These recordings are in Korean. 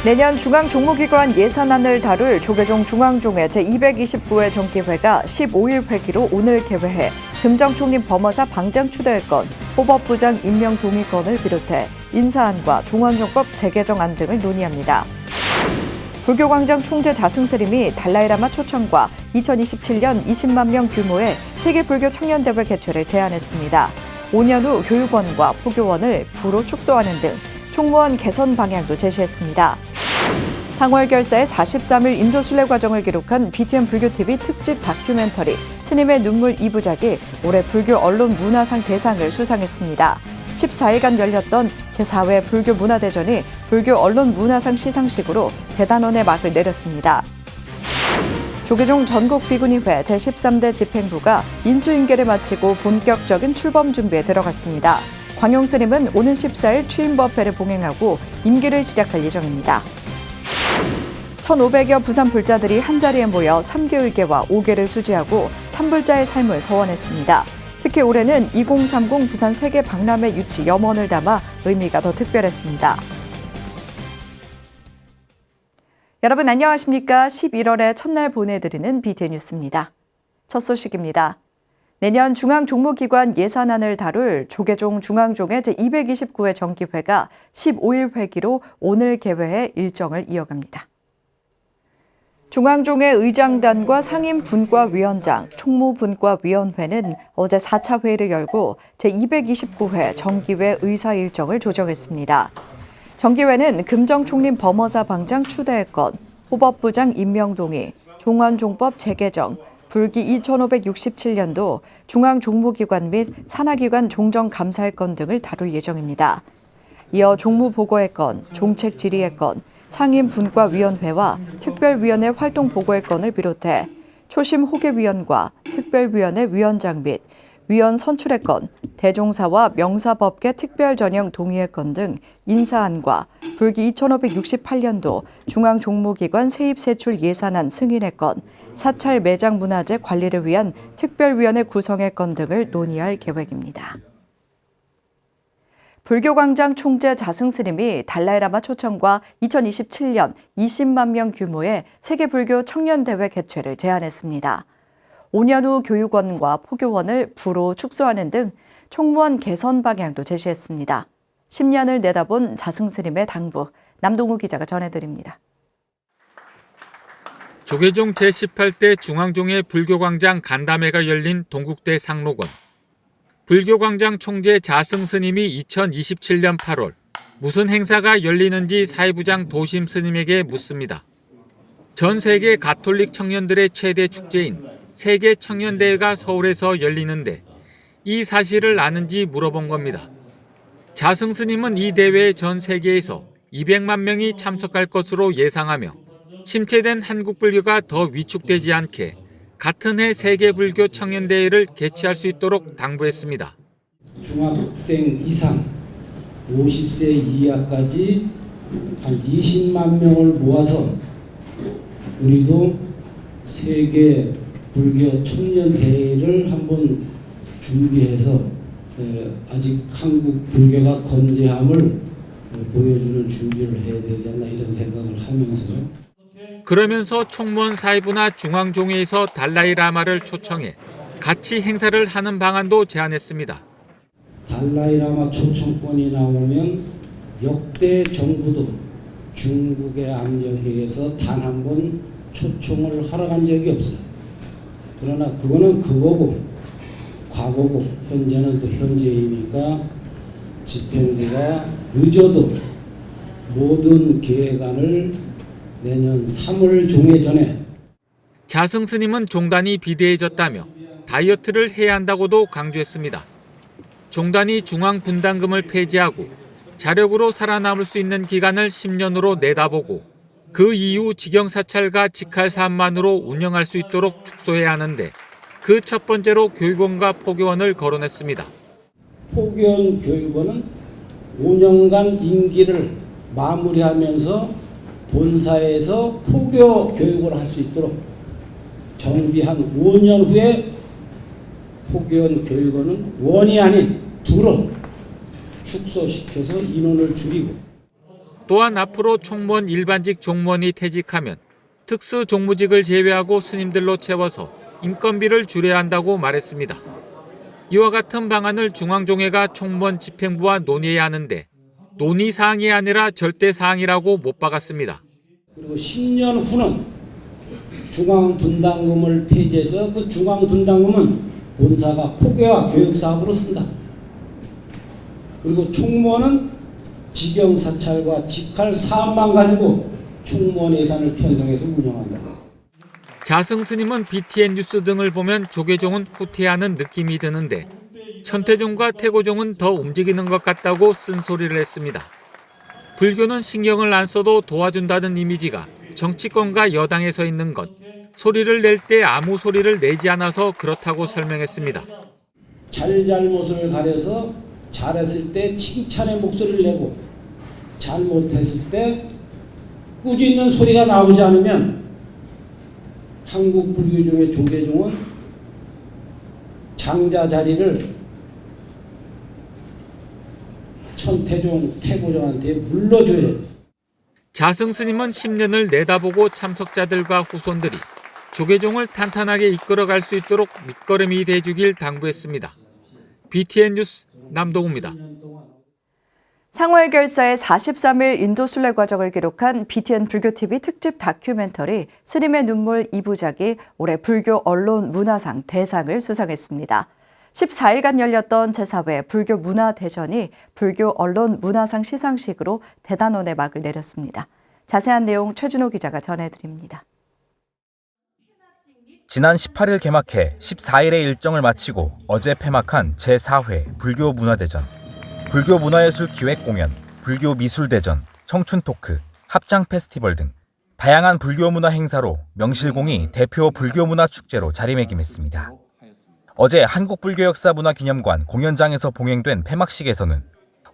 내년 중앙종무기관 예산안을 다룰 조계종 중앙종회 제229회 정기회가 15일 회기로 오늘 개회해 금정총리 범어사 방장 추대건, 호법부장 임명 동의건을 비롯해 인사안과 종원종법 재개정안 등을 논의합니다. 불교광장 총재 자승스님이 달라이라마 초청과 2027년 20만 명 규모의 세계불교 청년대회 개최를 제안했습니다. 5년 후 교육원과 포교원을 부로 축소하는 등 총무원 개선 방향도 제시했습니다. 상월결사의 43일 인도 순례 과정을 기록한 BTN 불교TV 특집 다큐멘터리 스님의 눈물 2부작이 올해 불교 언론 문화상 대상을 수상했습니다. 14일간 열렸던 제4회 불교 문화대전이 불교 언론 문화상 시상식으로 대단원의 막을 내렸습니다. 조계종 전국비구니회 제13대 집행부가 인수인계를 마치고 본격적인 출범 준비에 들어갔습니다. 광용 스님은 오는 14일 취임법회를 봉행하고 임기를 시작할 예정입니다. 1,500여 부산 불자들이 한자리에 모여 3계의계와 5계를 수지하고 참불자의 삶을 서원했습니다. 특히 올해는 2030 부산 세계 박람회 유치 염원을 담아 의미가 더 특별했습니다. 여러분 안녕하십니까? 11월의 첫날 보내드리는 BTN 뉴스입니다. 첫 소식입니다. 내년 중앙종무기관 예산안을 다룰 조계종 중앙종회 제229회 정기회가 15일 회기로 오늘 개회해 일정을 이어갑니다. 중앙종회 의장단과 상임분과위원장, 총무분과위원회는 어제 4차 회의를 열고 제229회 정기회 의사 일정을 조정했습니다. 정기회는 금정총리 범어사 방장 추대건, 호법부장 임명 동의, 종원종법 재개정, 불기 2567년도 중앙종무기관 및 산하기관 종정감사의 건 등을 다룰 예정입니다. 이어 종무보고의 건, 종책질의의 건, 상임분과위원회와 특별위원회 활동보고의 건을 비롯해 초심호계위원과 특별위원회 위원장 및 위원 선출의 건, 대종사와 명사법계 특별전형 동의의 건 등 인사안과 불기 2568년도 중앙종무기관 세입세출 예산안 승인의 건, 사찰 매장 문화재 관리를 위한 특별위원회 구성의 건 등을 논의할 계획입니다. 불교광장 총재 자승스님이 달라이라마 초청과 2027년 20만 명 규모의 세계불교 청년대회 개최를 제안했습니다. 5년 후 교육원과 포교원을 부로 축소하는 등 총무원 개선 방향도 제시했습니다. 10년을 내다본 자승스님의 당부, 남동우 기자가 전해드립니다. 조계종 제18대 중앙종회 불교광장 간담회가 열린 동국대 상록원. 불교광장 총재 자승스님이 2027년 8월 무슨 행사가 열리는지 사회부장 도심 스님에게 묻습니다. 전 세계 가톨릭 청년들의 최대 축제인 세계 청년대회가 서울에서 열리는데 이 사실을 아는지 물어본 겁니다. 자승스님은 이 대회에 전 세계에서 200만 명이 참석할 것으로 예상하며 침체된 한국 불교가 더 위축되지 않게 같은 해 세계불교 청년대회를 개최할 수 있도록 당부했습니다. 중학생 이상 50세 이하까지 한 20만 명을 모아서 우리도 세계불교 청년대회를 한번 준비해서 아직 한국 불교가 건재함을 보여주는 준비를 해야 되지 않나 이런 생각을 하면서 그러면서 총무원 사회부나 중앙종회에서 달라이라마를 초청해 같이 행사를 하는 방안도 제안했습니다. 달라이라마 초청권이 나오면 역대 정부도 중국의 압력에 의해서 단 한 번 초청을 하러 간 적이 없어요. 그러나 그거는 그거고 과거고 현재는 또 현재이니까 집행부가 늦어도 모든 계획안을 내년 3월 종회 전에 자승스님은 종단이 비대해졌다며 다이어트를 해야 한다고도 강조했습니다. 종단이 중앙분담금을 폐지하고 자력으로 살아남을 수 있는 기간을 10년으로 내다보고 그 이후 직영사찰과 직할사업만으로 운영할 수 있도록 축소해야 하는데 그 첫 번째로 교육원과 포교원을 거론했습니다. 포교원 교육원은 5년간 임기를 마무리하면서 본사에서 포교 교육을 할 수 있도록 정비한 5년 후에 포교원 교육원은 원이 아닌 두로 축소시켜서 인원을 줄이고 또한 앞으로 총무원 일반직 종무원이 퇴직하면 특수 종무직을 제외하고 스님들로 채워서 인건비를 줄여야 한다고 말했습니다. 이와 같은 방안을 중앙종회가 총무원 집행부와 논의해야 하는데 논의 사항이 아니라 절대 사항이라고 못 박았습니다. 그리고 10년 후는 중앙분담금을 폐지해서 그 중앙분담금은 본사가 포교와 교육사업으로 쓴다. 그리고 총무원은 직영사찰과 직할 사업만 가지고 총무원 예산을 편성해서 운영한다. 자승 스님은 BTN 뉴스 등을 보면 조계종은 후퇴하는 느낌이 드는데 천태종과 태고종은 더 움직이는 것 같다고 쓴소리를 했습니다. 불교는 신경을 안 써도 도와준다는 이미지가 정치권과 여당에 서 있는 것, 소리를 낼 때 아무 소리를 내지 않아서 그렇다고 설명했습니다. 잘잘못을 가려서 잘했을 때 칭찬의 목소리를 내고 잘못했을 때 꾸짖는 소리가 나오지 않으면 한국 불교 중의 조계종은 장자 자리를 천태종, 태고종한테 물러줘야 돼요. 자승 스님은 10년을 내다보고 참석자들과 후손들이 조계종을 탄탄하게 이끌어갈 수 있도록 밑거름이 돼주길 당부했습니다. BTN 뉴스 남동우입니다. 상월결사의 43일 인도 순례 과정을 기록한 BTN 불교TV 특집 다큐멘터리 스님의 눈물 2부작이 올해 불교 언론 문화상 대상을 수상했습니다. 14일간 열렸던 제4회 불교 문화대전이 불교 언론 문화상 시상식으로 대단원의 막을 내렸습니다. 자세한 내용 최준호 기자가 전해드립니다. 지난 18일 개막해 14일의 일정을 마치고 어제 폐막한 제4회 불교 문화대전. 불교 문화예술 기획공연, 불교 미술대전, 청춘 토크, 합장 페스티벌 등 다양한 불교 문화 행사로 명실공히 대표 불교 문화 축제로 자리매김했습니다. 어제 한국불교역사문화기념관 공연장에서 봉행된 폐막식에서는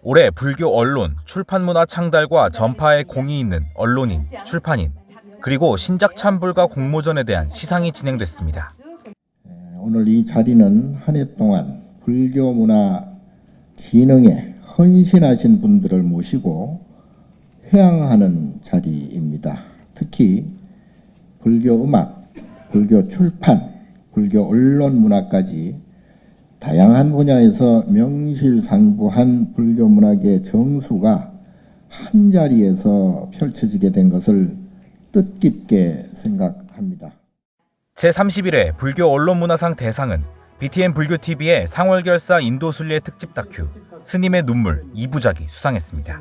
올해 불교 언론, 출판문화 창달과 전파에 공이 있는 언론인, 출판인, 그리고 신작 찬불과 공모전에 대한 시상이 진행됐습니다. 오늘 이 자리는 한 해 동안 불교 문화 진흥에 헌신하신 분들을 모시고 회항하는 자리입니다. 특히 불교 음악, 불교 출판, 불교 언론 문화까지 다양한 분야에서 명실상부한 불교 문학의 정수가 한 자리에서 펼쳐지게 된 것을 뜻깊게 생각합니다. 제31회 불교 언론문화상 대상은 BTN 불교TV의 상월결사 인도순례 특집 다큐 스님의 눈물 2부작이 수상했습니다.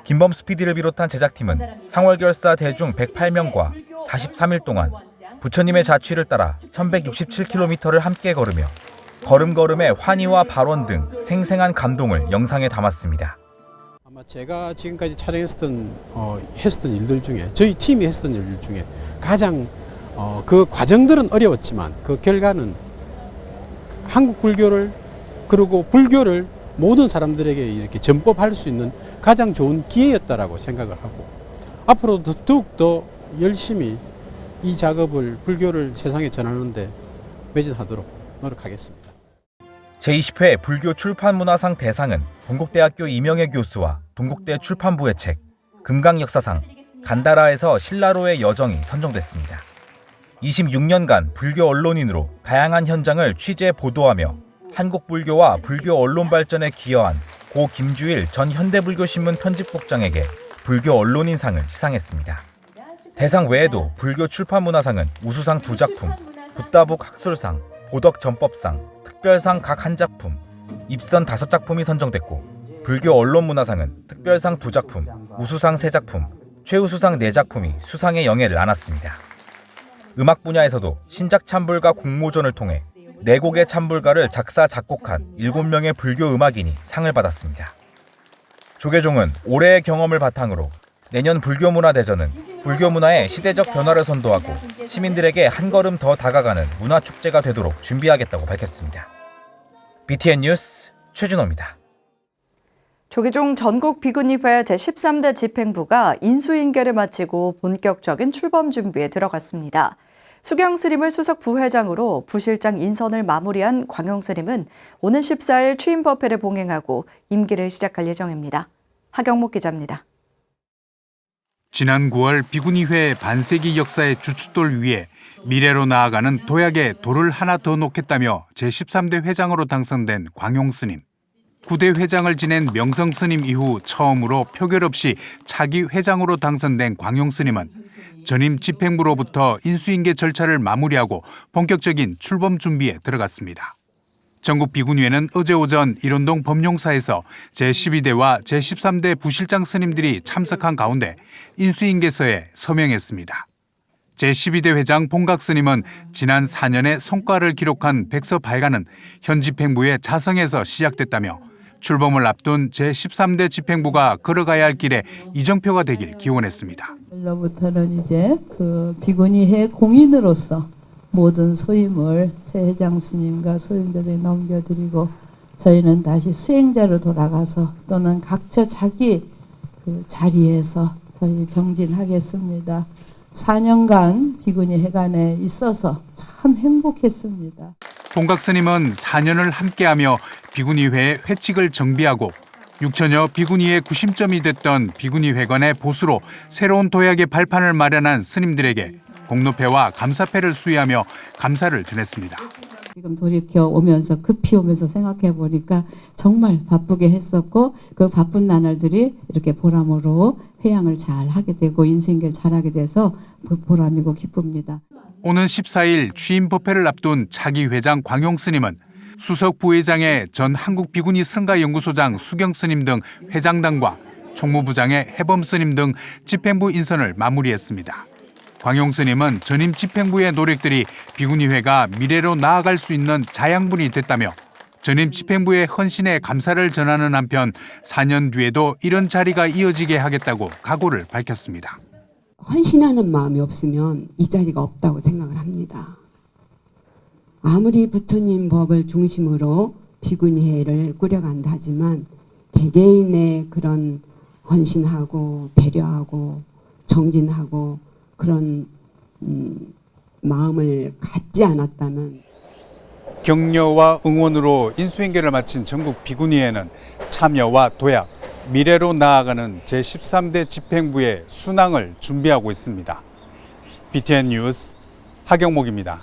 김범수 PD를 비롯한 제작팀은 상월결사 대중 108명과 43일 동안 부처님의 자취를 따라 1167km를 함께 걸으며 걸음걸음의 환희와 발원 등 생생한 감동을 영상에 담았습니다. 아마 제가 지금까지 촬영했었던 했었던 일들 중에 저희 팀이 했었던 일 중에 가장 그 과정들은 어려웠지만 그 결과는 한국 불교를 그리고 불교를 모든 사람들에게 이렇게 전법할 수 있는 가장 좋은 기회였다라고 생각을 하고 앞으로도 더욱더 열심히 이 작업을 불교를 세상에 전하는데 매진하도록 노력하겠습니다. 제20회 불교 출판문화상 대상은 동국대학교 이명애 교수와 동국대 출판부의 책 금강역사상 간다라에서 신라로의 여정이 선정됐습니다. 26년간 불교 언론인으로 다양한 현장을 취재 보도하며 한국 불교와 불교 언론 발전에 기여한 고 김주일 전 현대불교신문 편집국장에게 불교 언론인상을 시상했습니다. 대상 외에도 불교 출판문화상은 우수상 2작품, 붓다북 학술상, 보덕전법상, 특별상 각 1작품, 입선 5작품이 선정됐고 불교 언론문화상은 특별상 2작품, 우수상 3작품, 최우수상 4작품이 수상의 영예를 안았습니다. 음악 분야에서도 신작 찬불가 공모전을 통해 4곡의 찬불가를 작사 작곡한 7명의 불교 음악인이 상을 받았습니다. 조계종은 올해의 경험을 바탕으로 내년 불교문화대전은 불교문화의 시대적 변화를 선도하고 시민들에게 한 걸음 더 다가가는 문화축제가 되도록 준비하겠다고 밝혔습니다. BTN 뉴스 최준호입니다. 조계종 전국 비구니회 제13대 집행부가 인수인계를 마치고 본격적인 출범 준비에 들어갔습니다. 수경 스님을 수석 부회장으로 부실장 인선을 마무리한 광영 스님은 오는 14일 취임 법회를 봉행하고 임기를 시작할 예정입니다. 하경목 기자입니다. 지난 9월 비구니회 반세기 역사의 주춧돌 위에 미래로 나아가는 도약에 돌을 하나 더 놓겠다며 제13대 회장으로 당선된 광용 스님. 9대 회장을 지낸 명성 스님 이후 처음으로 표결 없이 차기 회장으로 당선된 광용 스님은 전임 집행부로부터 인수인계 절차를 마무리하고 본격적인 출범 준비에 들어갔습니다. 전국 비구니회는 어제 오전 일원동 법룡사에서 제12대와 제13대 부실장 스님들이 참석한 가운데 인수인계서에 서명했습니다. 제12대 회장 봉각 스님은 지난 4년의 성과를 기록한 백서 발간은 현 집행부의 자성에서 시작됐다며 출범을 앞둔 제13대 집행부가 걸어가야 할 길에 이정표가 되길 기원했습니다. 일로부터는 이제 그 비구니회 공인으로서 모든 소임을 새 회장 스님과 소임자들이 넘겨드리고 저희는 다시 수행자로 돌아가서 또는 각자 자기 그 자리에서 저희 정진하겠습니다. 4년간 비구니 회관에 있어서 참 행복했습니다. 봉각 스님은 4년을 함께하며 비구니회의 회칙을 정비하고 6천여 비구니의 구심점이 됐던 비구니회관의 보수로 새로운 도약의 발판을 마련한 스님들에게 공로패와 감사패를 수여하며 감사를 전했습니다. 지금 돌이켜 오면서 급히 오면서 생각해 보니까 정말 바쁘게 했었고 그 바쁜 나날들이 이렇게 보람으로 회양을 잘 하게 되고 인수인계를 잘 하게 돼서 보람이고 기쁩니다. 오는 14일 취임 법회를 앞둔 차기 회장 광용 스님은 수석 부회장의 전 한국비구니 승가연구소장 수경 스님 등 회장단과 총무부장의 해범 스님 등 집행부 인선을 마무리했습니다. 광용 스님은 전임 집행부의 노력들이 비구니회가 미래로 나아갈 수 있는 자양분이 됐다며 전임 집행부의 헌신에 감사를 전하는 한편 4년 뒤에도 이런 자리가 이어지게 하겠다고 각오를 밝혔습니다. 헌신하는 마음이 없으면 이 자리가 없다고 생각을 합니다. 아무리 부처님 법을 중심으로 비구니회를 꾸려간다 하지만 개개인의 그런 헌신하고 배려하고 정진하고 그런 마음을 갖지 않았다면 격려와 응원으로 인수인계를 마친 전국 비구니회는 참여와 도약, 미래로 나아가는 제13대 집행부의 순항을 준비하고 있습니다. BTN 뉴스 하경목입니다.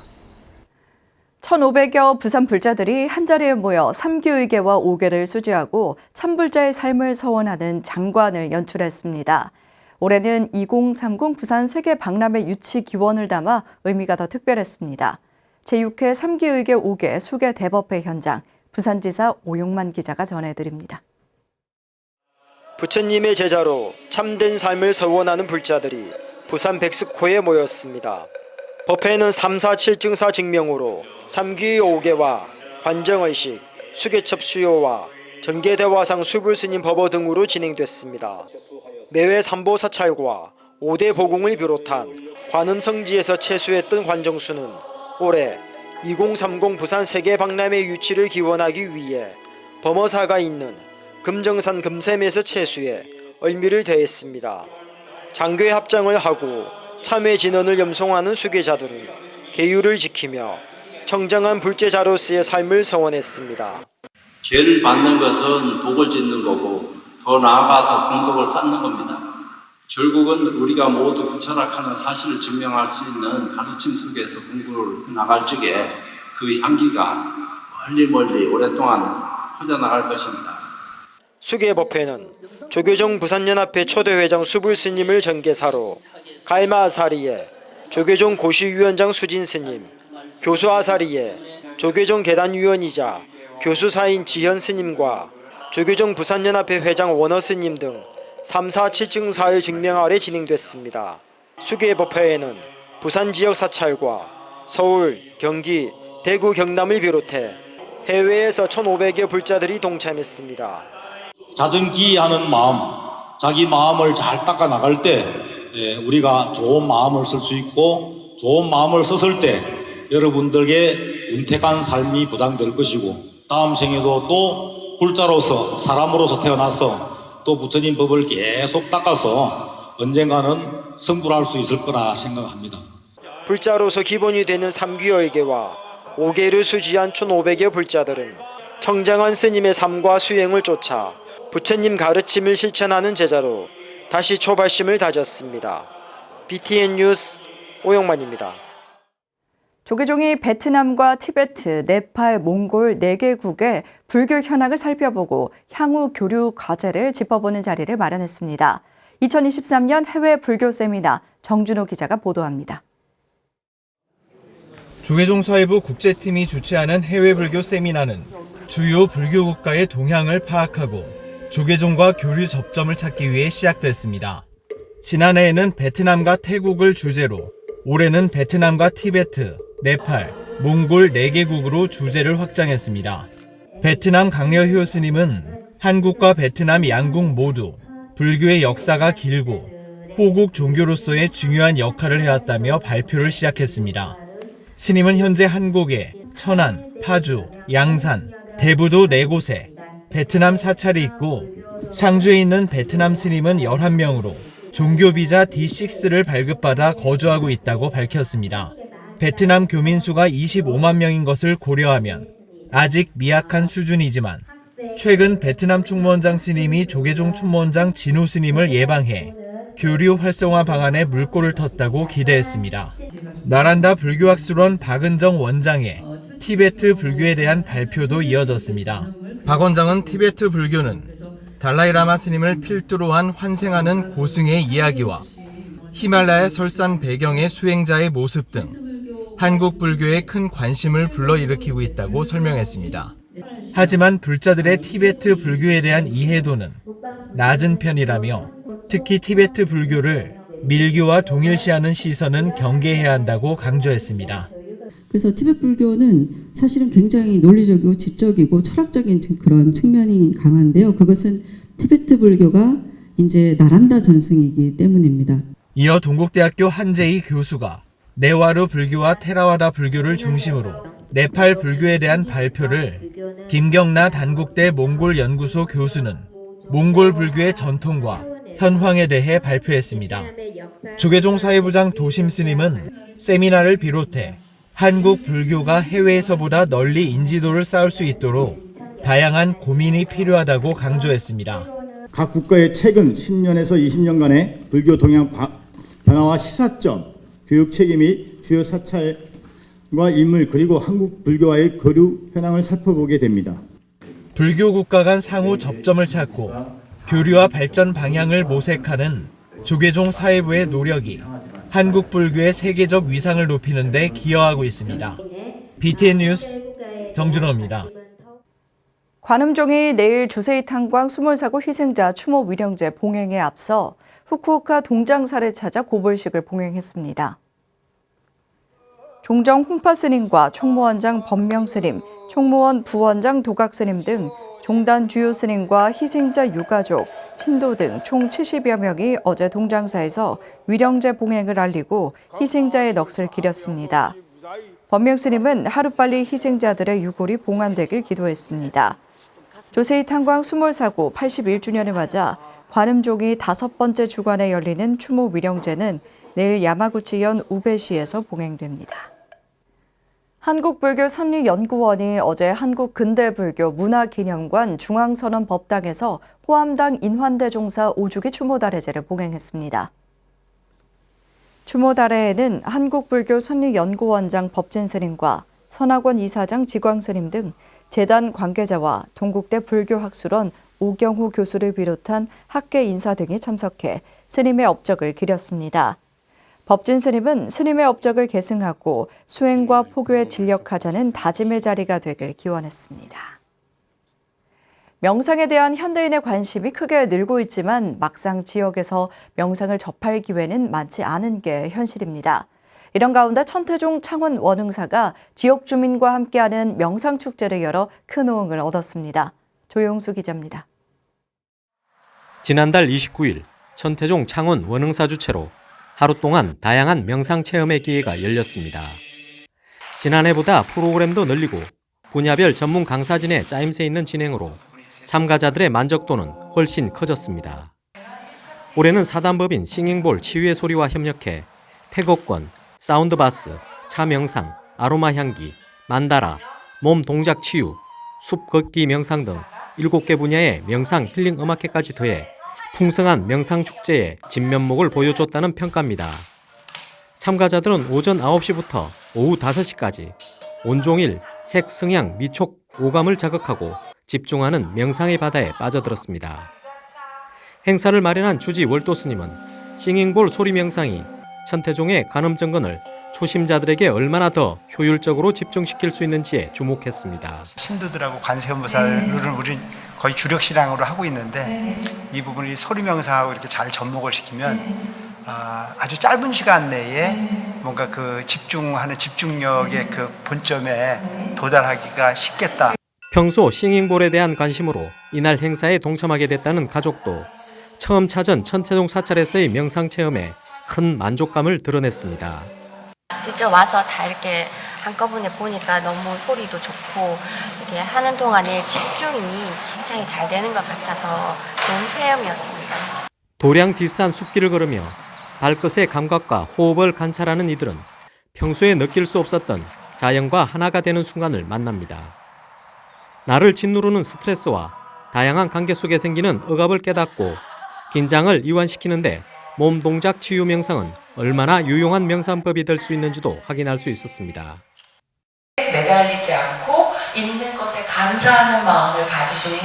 1,500여 부산 불자들이 한자리에 모여 3기의계와 5계를 수지하고 참불자의 삶을 서원하는 장관을 연출했습니다. 올해는 2030 부산 세계 박람회 유치 기원을 담아 의미가 더 특별했습니다. 제6회 3기의계 5계 수계 대법회 현장, 부산지사 오용만 기자가 전해드립니다. 부처님의 제자로 참된 삶을 서원하는 불자들이 부산 백스코에 모였습니다. 법회는 347증사 증명으로 3기의 5계와 관정의식, 수계첩 수요와 전계대화상 수불스님 법어 등으로 진행됐습니다. 매회 삼보사찰과 5대 보궁을 비롯한 관음성지에서 채수했던 관정수는 올해 2030 부산 세계박람회 유치를 기원하기 위해 범어사가 있는 금정산 금샘에서 채수해 얼미를 더했습니다. 장괴 합장을 하고 참회 진언을 염송하는 수계자들은 계율을 지키며 청정한 불제자로서의 삶을 서원했습니다. 죄를 받는 것은 복을 짓는 거고 더 나아가서 공덕을 쌓는 겁니다. 결국은 우리가 모두 부처락하는 사실을 증명할 수 있는 가르침 속에서 공부를 나갈 적에 그 향기가 멀리 오랫동안 퍼져나갈 것입니다. 수계법회는 조계종 부산연합회 초대회장 수불스님을 전계사로 갈마아사리에 조계종 고시위원장 수진스님, 교수아사리에 조계종 계단위원이자 교수사인 지현스님과 조계종 부산연합회 회장 원어스님 등 347증사의 증명 아래 진행됐습니다. 수계법회에는 부산 지역 사찰과 서울, 경기, 대구, 경남을 비롯해 해외에서 1,500여 불자들이 동참했습니다. 자정기하는 마음, 자기 마음을 잘 닦아 나갈 때 우리가 좋은 마음을 쓸 수 있고 좋은 마음을 썼을 때 여러분들에게 윤택한 삶이 보장될 것이고 다음 생에도 또 불자로서 사람으로서 태어나서 또 부처님 법을 계속 닦아서 언젠가는 성불할 수 있을 거라 생각합니다. 불자로서 기본이 되는 3기의계와 5계를 수지한 1,500여 불자들은 청정한 스님의 삶과 수행을 쫓아 부처님 가르침을 실천하는 제자로 다시 초발심을 다졌습니다. BTN 뉴스 오영만입니다. 조계종이 베트남과 티베트, 네팔, 몽골 4개국의 불교 현황을 살펴보고 향후 교류 과제를 짚어보는 자리를 마련했습니다. 2023년 해외 불교 세미나 정준호 기자가 보도합니다. 조계종 사회부 국제팀이 주최하는 해외 불교 세미나는 주요 불교 국가의 동향을 파악하고 조계종과 교류 접점을 찾기 위해 시작됐습니다. 지난해에는 베트남과 태국을 주제로, 올해는 베트남과 티베트, 네팔, 몽골 4개국으로 주제를 확장했습니다. 베트남 강려효 스님은 한국과 베트남 양국 모두 불교의 역사가 길고 호국 종교로서의 중요한 역할을 해왔다며 발표를 시작했습니다. 스님은 현재 한국에 천안, 파주, 양산, 대부도 4곳에 베트남 사찰이 있고 상주에 있는 베트남 스님은 11명으로 종교비자 D6를 발급받아 거주하고 있다고 밝혔습니다. 베트남 교민 수가 25만 명인 것을 고려하면 아직 미약한 수준이지만 최근 베트남 총무원장 스님이 조계종 총무원장 진우 스님을 예방해 교류 활성화 방안에 물꼬를 텄다고 기대했습니다. 나란다 불교학술원 박은정 원장의 티베트 불교에 대한 발표도 이어졌습니다. 박 원장은 티베트 불교는 달라이라마 스님을 필두로 한 환생하는 고승의 이야기와 히말라야 설산 배경의 수행자의 모습 등 한국 불교에 큰 관심을 불러일으키고 있다고 설명했습니다. 하지만 불자들의 티베트 불교에 대한 이해도는 낮은 편이라며 특히 티베트 불교를 밀교와 동일시하는 시선은 경계해야 한다고 강조했습니다. 그래서 티베트 불교는 사실은 굉장히 논리적이고 지적이고 철학적인 그런 측면이 강한데요. 그것은 티베트 불교가 이제 나란다 전승이기 때문입니다. 이어 동국대학교 한재희 교수가 네와르 불교와 테라와다 불교를 중심으로 네팔 불교에 대한 발표를, 김경나 단국대 몽골 연구소 교수는 몽골 불교의 전통과 현황에 대해 발표했습니다. 조계종 사회부장 도심 스님은 세미나를 비롯해 한국 불교가 해외에서보다 널리 인지도를 쌓을 수 있도록 다양한 고민이 필요하다고 강조했습니다. 각 국가의 최근 10년에서 20년간의 불교 동향 변화와 시사점, 교육 체계 및 주요 사찰과 인물 그리고 한국 불교와의 교류 현황을 살펴보게 됩니다. 불교 국가 간 상호 접점을 찾고 교류와 발전 방향을 모색하는 조계종 사회부의 노력이 한국 불교의 세계적 위상을 높이는 데 기여하고 있습니다. BTN 뉴스 정준호입니다. 관음종이 내일 조세이 탄광 수몰사고 희생자 추모 위령제 봉행에 앞서 후쿠오카 동장사를 찾아 고불식을 봉행했습니다. 종정 홍파 스님과 총무원장 법명 스님, 총무원 부원장 도각 스님 등 종단 주요 스님과 희생자 유가족, 신도 등 총 70여 명이 어제 동장사에서 위령제 봉행을 알리고 희생자의 넋을 기렸습니다. 법명 스님은 하루빨리 희생자들의 유골이 봉안되길 기도했습니다. 조세이 탄광 수몰사고 81주년을 맞아 관음종이 5번째 주간에 열리는 추모 위령제는 내일 야마구치현 우베시에서 봉행됩니다. 한국불교선리연구원이 어제 한국근대불교 문화기념관 중앙선언법당에서 호암당 인환대종사 5주기 추모달해제를 봉행했습니다. 추모달해에는 한국불교선리연구원장 법진스님과 선학원 이사장 지광스님 등 재단 관계자와 동국대 불교학술원 오경후 교수를 비롯한 학계 인사 등이 참석해 스님의 업적을 기렸습니다. 법진 스님은 스님의 업적을 계승하고 수행과 포교에 진력하자는 다짐의 자리가 되길 기원했습니다. 명상에 대한 현대인의 관심이 크게 늘고 있지만 막상 지역에서 명상을 접할 기회는 많지 않은 게 현실입니다. 이런 가운데 천태종 창원 원흥사가 지역 주민과 함께하는 명상축제를 열어 큰 호응을 얻었습니다. 조용수 기자입니다. 지난달 29일 천태종 창원 원흥사 주최로 하루 동안 다양한 명상체험의 기회가 열렸습니다. 지난해보다 프로그램도 늘리고 분야별 전문 강사진의 짜임새 있는 진행으로 참가자들의 만족도는 훨씬 커졌습니다. 올해는 사단법인 싱잉볼 치유의 소리와 협력해 태극권, 사운드바스, 차명상, 아로마 향기, 만다라, 몸 동작 치유, 숲 걷기 명상 등 7개 분야의 명상 힐링 음악회까지 더해 풍성한 명상축제의 진면목을 보여줬다는 평가입니다. 참가자들은 오전 9시부터 오후 5시까지 온종일 색, 성향, 미촉, 오감을 자극하고 집중하는 명상의 바다에 빠져들었습니다. 행사를 마련한 주지 월도 스님은 싱잉볼 소리 명상이 천태종의 간음정건을 초심자들에게 얼마나 더 효율적으로 집중시킬 수 있는지에 주목했습니다. 신도들하고 관세음보살을 우리 거의 주력 신앙으로 하고 있는데 이 부분이 소리 명상하고 이렇게 잘 접목을 시키면 아주 짧은 시간 내에 뭔가 그 집중하는 집중력의 그 본점에 도달하기가 쉽겠다. 평소 싱잉볼에 대한 관심으로 이날 행사에 동참하게 됐다는 가족도 처음 찾은 천태종 사찰에서의 명상 체험에 큰 만족감을 드러냈습니다. 직접 와서 다 이렇게 한꺼번에 보니까 너무 소리도 좋고 이렇게 하는 동안에 집중이 굉장히 잘 되는 것 같아서 좋은 체험이었습니다. 도량 뒷산 숲길을 걸으며 발끝의 감각과 호흡을 관찰하는 이들은 평소에 느낄 수 없었던 자연과 하나가 되는 순간을 만납니다. 나를 짓누르는 스트레스와 다양한 관계 속에 생기는 억압을 깨닫고 긴장을 이완시키는데 몸 동작 치유 명상은 얼마나 유용한 명상법이 될 수 있는지도 확인할 수 있었습니다. 매달리지 않고 있는 것에 감사하는 마음을 가지신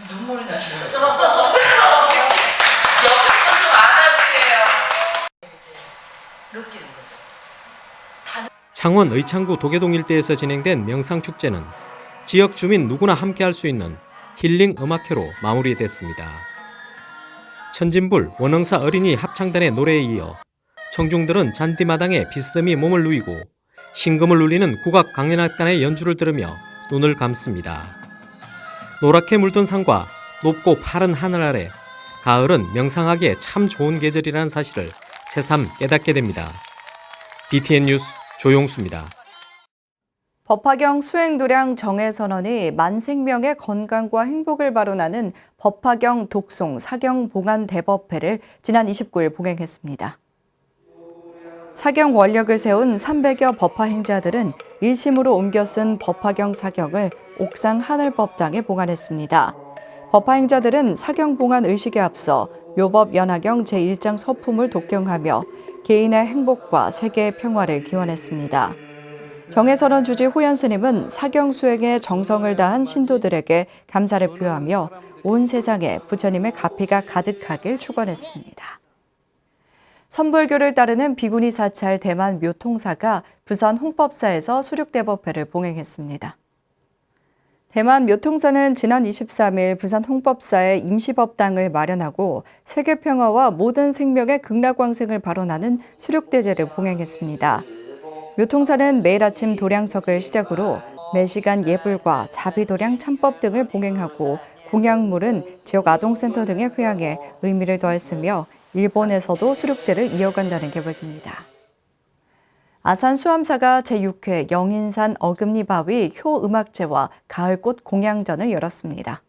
눈물이 나시네요. 옆에서 좀 안아주세요. 느끼는 거죠. 창원 의창구 도계동 일대에서 진행된 명상축제는 지역 주민 누구나 함께할 수 있는 힐링 음악회로 마무리됐습니다. 천진불 원흥사 어린이 합창단의 노래에 이어 청중들은 잔디마당에 비스듬히 몸을 누이고 신금을 울리는 국악 강연악단의 연주를 들으며 눈을 감습니다. 노랗게 물든 산과 높고 파른 하늘 아래 가을은 명상하기에 참 좋은 계절이라는 사실을 새삼 깨닫게 됩니다. BTN 뉴스 조용수입니다. 법화경 수행도량 정해선언이 만생명의 건강과 행복을 발언하는 법화경 독송 사경 봉안 대법회를 지난 29일 봉행했습니다. 사경 원력을 세운 300여 법화 행자들은 1심으로 옮겨 쓴 법화경 사경을 옥상 하늘법당에 봉안했습니다. 법화 행자들은 사경 봉안 의식에 앞서 묘법 연화경 제1장 서품을 독경하며 개인의 행복과 세계의 평화를 기원했습니다. 정해선언 주지 호연 스님은 사경 수행에 정성을 다한 신도들에게 감사를 표하며 온 세상에 부처님의 가피가 가득하길 축원했습니다. 선불교를 따르는 비구니 사찰 대만 묘통사가 부산 홍법사에서 수륙대법회를 봉행했습니다. 대만 묘통사는 지난 23일 부산 홍법사에 임시법당을 마련하고 세계평화와 모든 생명의 극락왕생을 발언하는 수륙대제를 봉행했습니다. 묘통사는 매일 아침 도량석을 시작으로 매시간 예불과 자비도량 참법 등을 봉행하고 공양물은 지역 아동센터 등에 회항해 의미를 더했으며 일본에서도 수륙제를 이어간다는 계획입니다. 아산 수암사가 제6회 영인산 어금니바위 효음악제와 가을꽃 공양전을 열었습니다.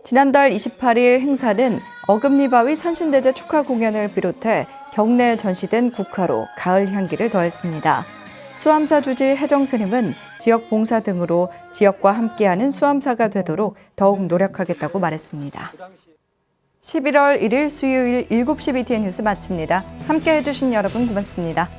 지난달 28일 행사는 어금니바위 산신대제 축하 공연을 비롯해 경내에 전시된 국화로 가을 향기를 더했습니다. 수암사 주지 혜정스님은 지역 봉사 등으로 지역과 함께하는 수암사가 되도록 더욱 노력하겠다고 말했습니다. 11월 1일 수요일 7시 BTN 뉴스 마칩니다. 함께해 주신 여러분 고맙습니다.